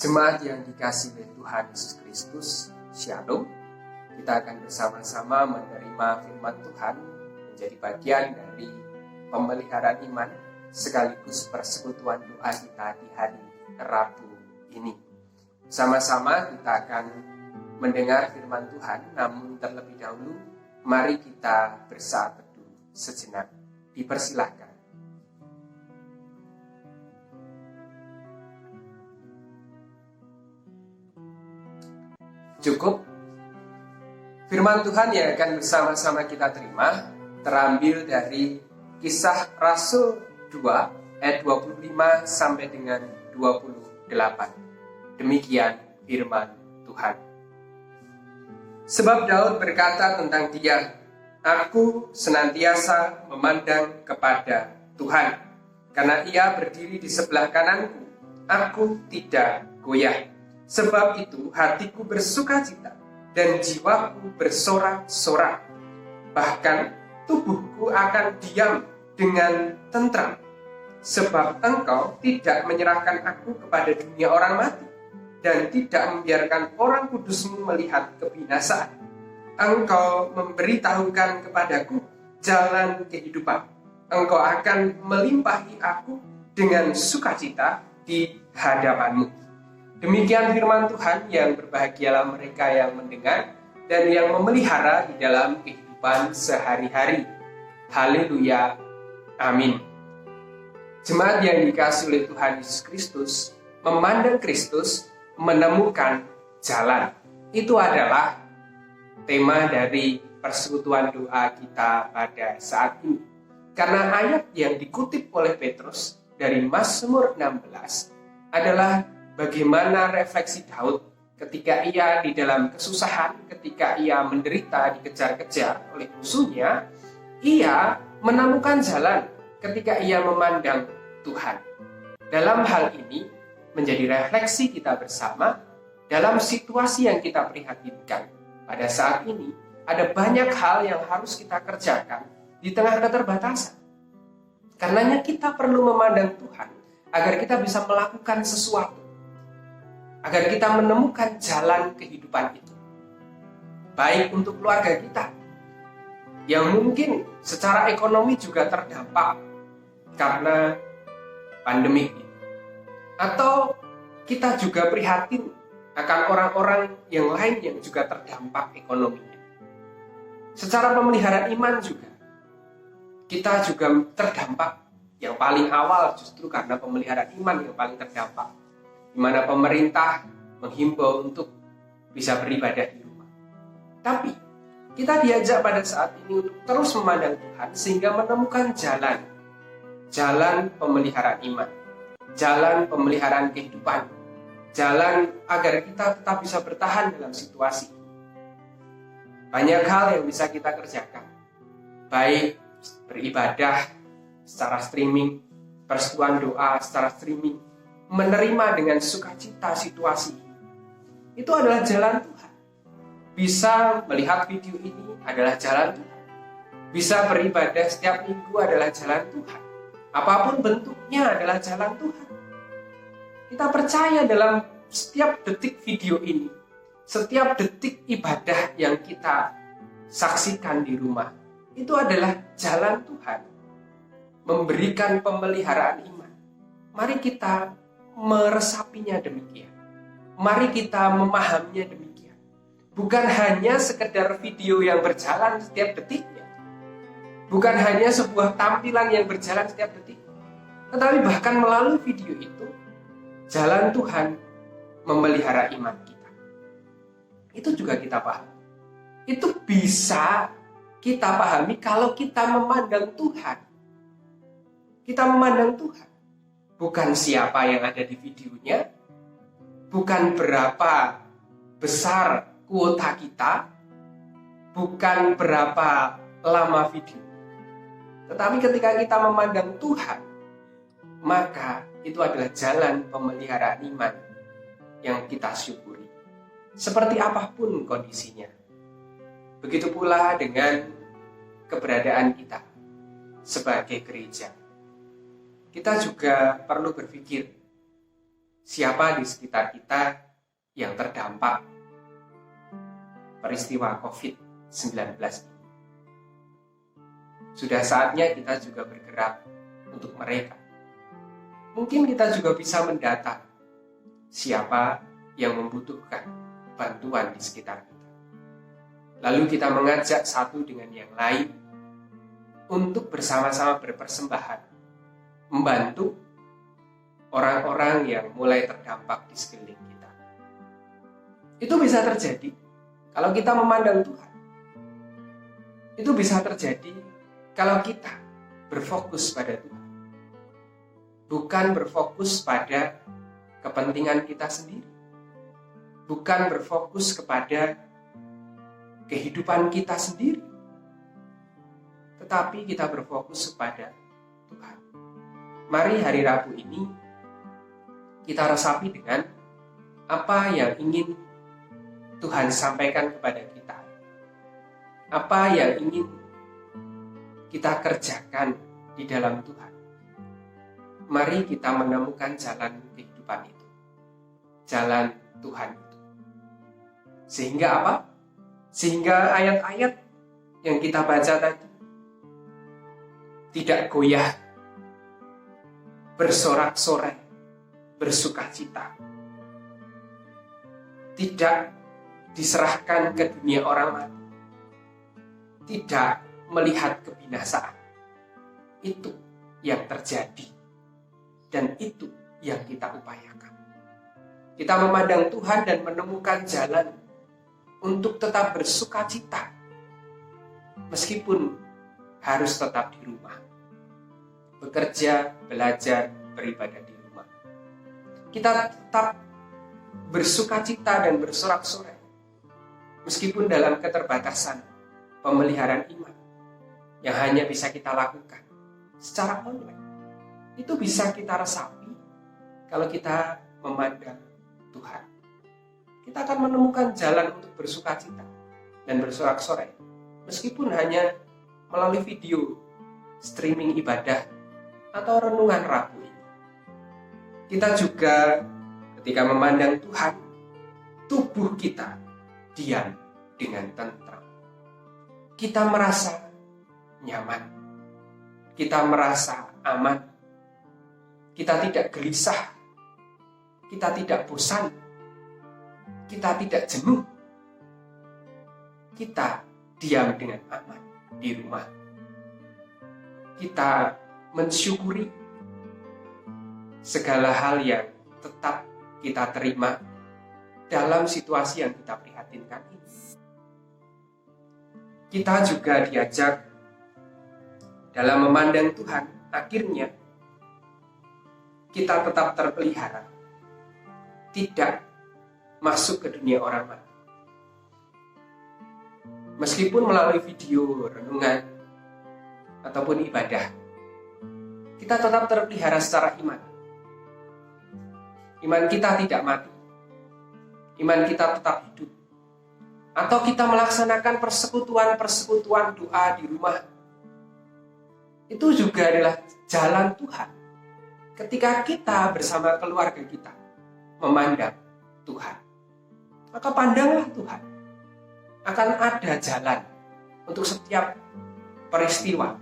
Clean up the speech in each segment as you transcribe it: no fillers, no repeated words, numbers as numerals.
Jemaat yang dikasihi oleh Tuhan Yesus Kristus, Shalom. Kita akan bersama-sama menerima firman Tuhan menjadi bagian dari pemeliharaan iman sekaligus persekutuan doa kita di hari Rabu ini. Sama-sama kita akan mendengar firman Tuhan, namun terlebih dahulu mari kita bersaat teduh sejenak. Dipersilahkan. Cukup. Firman Tuhan yang akan bersama-sama kita terima terambil dari Kisah Rasul 2 ayat 25 sampai dengan 28. Demikian firman Tuhan. Sebab Daud berkata tentang dia, "Aku senantiasa memandang kepada Tuhan, karena ia berdiri di sebelah kananku, aku tidak goyah. Sebab itu hatiku bersukacita dan jiwaku bersorak-sorak. Bahkan tubuhku akan diam dengan tentram. Sebab engkau tidak menyerahkan aku kepada dunia orang mati dan tidak membiarkan orang kudusmu melihat kebinasaan. Engkau memberitahukan kepadaku jalan kehidupan. Engkau akan melimpahi aku dengan sukacita di hadapanmu." Demikian firman Tuhan, yang berbahagialah mereka yang mendengar dan yang memelihara di dalam kehidupan sehari-hari. Haleluya. Amin. Jemaat yang dikasihi oleh Tuhan Yesus Kristus, memandang Kristus, menemukan jalan. Itu adalah tema dari persekutuan doa kita pada saat ini. Karena ayat yang dikutip oleh Petrus dari Mazmur 16 adalah bagaimana refleksi Daud ketika ia di dalam kesusahan, ketika ia menderita, dikejar-kejar oleh musuhnya, ia menemukan jalan ketika ia memandang Tuhan. Dalam hal ini menjadi refleksi kita bersama dalam situasi yang kita prihatinkan. Pada saat ini ada banyak hal yang harus kita kerjakan di tengah keterbatasan. Karenanya kita perlu memandang Tuhan agar kita bisa melakukan sesuatu, agar kita menemukan jalan kehidupan itu. Baik untuk keluarga kita, yang mungkin secara ekonomi juga terdampak karena pandemi ini. Atau kita juga prihatin akan orang-orang yang lain yang juga terdampak ekonominya. Secara pemeliharaan iman juga, kita juga terdampak. Yang paling awal justru karena pemeliharaan iman yang paling terdampak, di mana pemerintah menghimbau untuk bisa beribadah di rumah. Tapi kita diajak pada saat ini untuk terus memandang Tuhan sehingga menemukan jalan pemeliharaan iman, jalan pemeliharaan kehidupan, jalan agar kita tetap bisa bertahan dalam situasi. Banyak hal yang bisa kita kerjakan, baik beribadah secara streaming, persekutuan doa secara streaming, menerima dengan sukacita situasi. Itu adalah jalan Tuhan. Bisa melihat video ini adalah jalan Tuhan. Bisa beribadah setiap minggu adalah jalan Tuhan. Apapun bentuknya adalah jalan Tuhan. Kita percaya dalam setiap detik video ini, setiap detik ibadah yang kita saksikan di rumah, itu adalah jalan Tuhan memberikan pemeliharaan iman. Mari kita meresapinya demikian. Mari kita memahaminya demikian. Bukan hanya sekedar video yang berjalan setiap detiknya. Bukan hanya sebuah tampilan yang berjalan setiap detik. Tetapi bahkan melalui video itu, jalan Tuhan memelihara iman kita. Itu juga kita pahami. Itu bisa kita pahami kalau kita memandang Tuhan. Kita memandang Tuhan. Bukan siapa yang ada di videonya, bukan berapa besar kuota kita, bukan berapa lama video. Tetapi ketika kita memandang Tuhan, maka itu adalah jalan pemeliharaan iman yang kita syukuri. Seperti apapun kondisinya. Begitu pula dengan keberadaan kita sebagai gereja. Kita juga perlu berpikir, siapa di sekitar kita yang terdampak peristiwa COVID-19 ini. Sudah saatnya kita juga bergerak untuk mereka. Mungkin kita juga bisa mendata siapa yang membutuhkan bantuan di sekitar kita. Lalu kita mengajak satu dengan yang lain untuk bersama-sama berpersembahan, membantu orang-orang yang mulai terdampak di sekeliling kita. Itu bisa terjadi kalau kita memandang Tuhan. Itu bisa terjadi kalau kita berfokus pada Tuhan. Bukan berfokus pada kepentingan kita sendiri. Bukan berfokus kepada kehidupan kita sendiri. Tetapi kita berfokus kepada Tuhan. Mari hari Rabu ini kita resapi dengan apa yang ingin Tuhan sampaikan kepada kita. Apa yang ingin kita kerjakan di dalam Tuhan. Mari kita menemukan jalan kehidupan itu. Jalan Tuhan itu. Sehingga apa? Sehingga ayat-ayat yang kita baca tadi tidak goyah, bersorak-sorai, bersukacita. Tidak diserahkan ke dunia orang mati. Tidak melihat kebinasaan. Itu yang terjadi. Dan itu yang kita upayakan. Kita memandang Tuhan dan menemukan jalan untuk tetap bersukacita. Meskipun harus tetap di rumah. Bekerja, belajar, beribadah di rumah. Kita tetap bersukacita dan bersorak-sorai. Meskipun dalam keterbatasan pemeliharaan iman yang hanya bisa kita lakukan secara online. Itu bisa kita resapi kalau kita memandang Tuhan. Kita akan menemukan jalan untuk bersukacita dan bersorak-sorai. Meskipun hanya melalui video streaming ibadah atau renungan Rabu ini. Kita juga ketika memandang Tuhan, tubuh kita diam dengan tentram. Kita merasa nyaman. Kita merasa aman. Kita tidak gelisah. Kita tidak bosan. Kita tidak jenuh. Kita diam dengan aman di rumah. Kita mensyukuri segala hal yang tetap kita terima dalam situasi yang kita prihatinkan ini. Kita juga diajak dalam memandang Tuhan, akhirnya kita tetap terpelihara, tidak masuk ke dunia orang mati. Meskipun melalui video renungan ataupun ibadah, kita tetap terpelihara secara iman. Iman kita tidak mati. Iman kita tetap hidup. Atau kita melaksanakan persekutuan-persekutuan doa di rumah. Itu juga adalah jalan Tuhan. Ketika kita bersama keluarga kita memandang Tuhan, maka pandanglah Tuhan. Akan ada jalan untuk setiap peristiwa,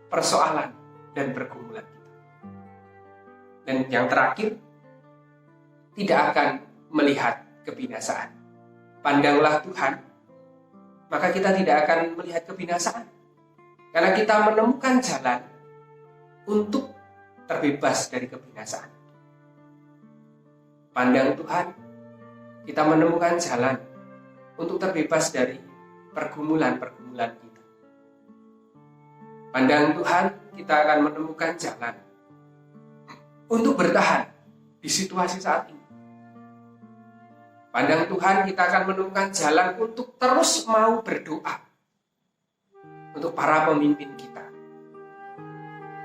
persoalan, dan pergumulan kita. Dan yang terakhir, tidak akan melihat kebinasaan. Pandanglah Tuhan, maka kita tidak akan melihat kebinasaan. Karena kita menemukan jalan untuk terbebas dari kebinasaan. Pandang Tuhan, kita menemukan jalan untuk terbebas dari pergumulan-pergumulan kita. Pandang Tuhan, kita akan menemukan jalan untuk bertahan di situasi saat ini. Pandang Tuhan, kita akan menemukan jalan untuk terus mau berdoa untuk para pemimpin kita.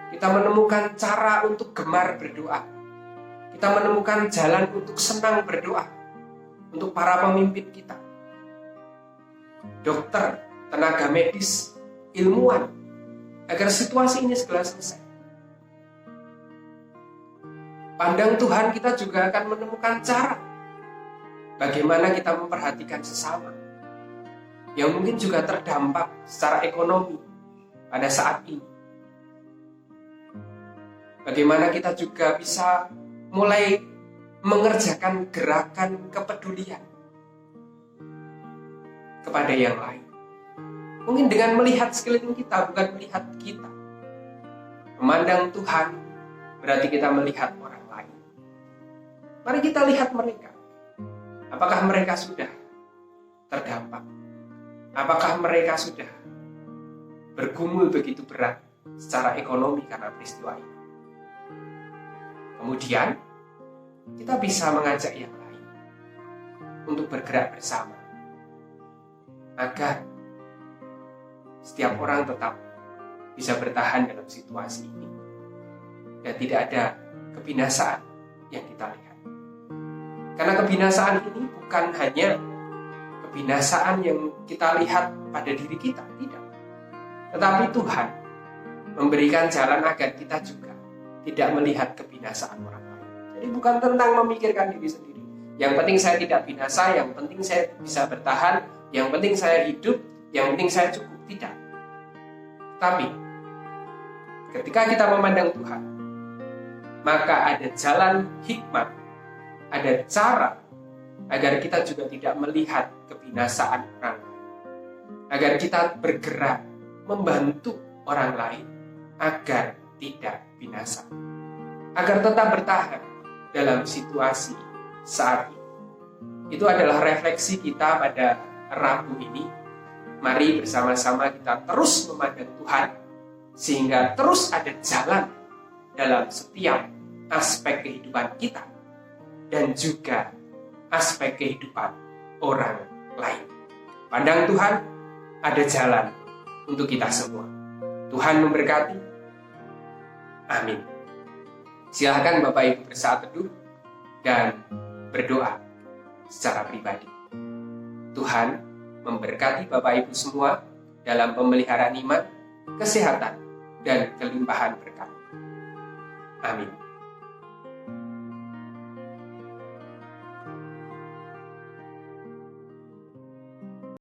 Kita menemukan cara untuk gemar berdoa. Kita menemukan jalan untuk senang berdoa untuk para pemimpin kita. Dokter, tenaga medis, ilmuwan, agar situasi ini segera selesai. pandang Tuhan, kita juga akan menemukan cara bagaimana kita memperhatikan sesama yang mungkin juga terdampak secara ekonomi pada saat ini. Bagaimana kita juga bisa mulai mengerjakan gerakan kepedulian kepada yang lain. Mungkin dengan melihat sekeliling kita, bukan melihat kita. Memandang Tuhan berarti kita melihat orang lain. Mari kita lihat mereka. Apakah mereka sudah terdampak? Apakah mereka sudah bergumul begitu berat secara ekonomi karena peristiwa ini? Kemudian kita bisa mengajak yang lain untuk bergerak bersama agar setiap orang tetap bisa bertahan dalam situasi ini dan tidak ada kebinasaan yang kita lihat. Karena kebinasaan ini bukan hanya kebinasaan yang kita lihat pada diri kita, tidak. Tetapi Tuhan memberikan jalan agar kita juga tidak melihat kebinasaan orang lain. Jadi bukan tentang memikirkan diri sendiri. Yang penting saya tidak binasa, yang penting saya bisa bertahan, yang penting saya hidup, yang penting saya cukup. Tidak. Tapi ketika kita memandang Tuhan, maka ada jalan hikmat, ada cara agar kita juga tidak melihat kebinasaan orang lain, agar kita bergerak membantu orang lain agar tidak binasa, agar tetap bertahan dalam situasi saat ini. Itu adalah refleksi kita pada Rabu ini. Mari bersama-sama kita terus memandang Tuhan, sehingga terus ada jalan dalam setiap aspek kehidupan kita dan juga aspek kehidupan orang lain. Pandang Tuhan, ada jalan untuk kita semua. Tuhan memberkati. Amin. Silakan Bapak Ibu bersaat teduh dan berdoa secara pribadi. Tuhan memberkati Bapak Ibu semua dalam pemeliharaan iman, kesehatan, dan kelimpahan berkat. Amin.